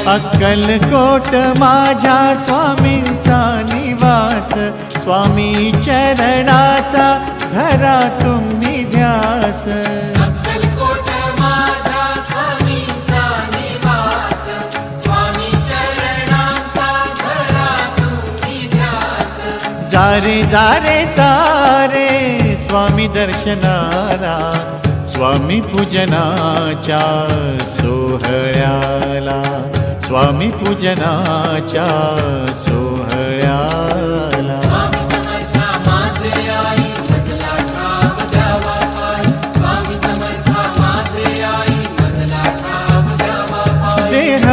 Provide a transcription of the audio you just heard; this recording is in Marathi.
अक्कलकोट माझ्या स्वामींचा निवास, स्वामी चरणाचा धरा तुम्ही ध्यास। अक्कलकोट माझ्या स्वामींचा निवास, स्वामी चरणांचा धरा तुम्ही ध्यास। जारे जारे सारे स्वामी दर्शनाला, स्वामी पूजनाच्या सोहळ्याला, स्वामी पूजनाच्या सोहळ्याला। स्वामी समर्था माझे आई मजला ठाव द्यावा पाय, स्वामी समर्था माझे आई मजला ठाव द्यावा पाय। देह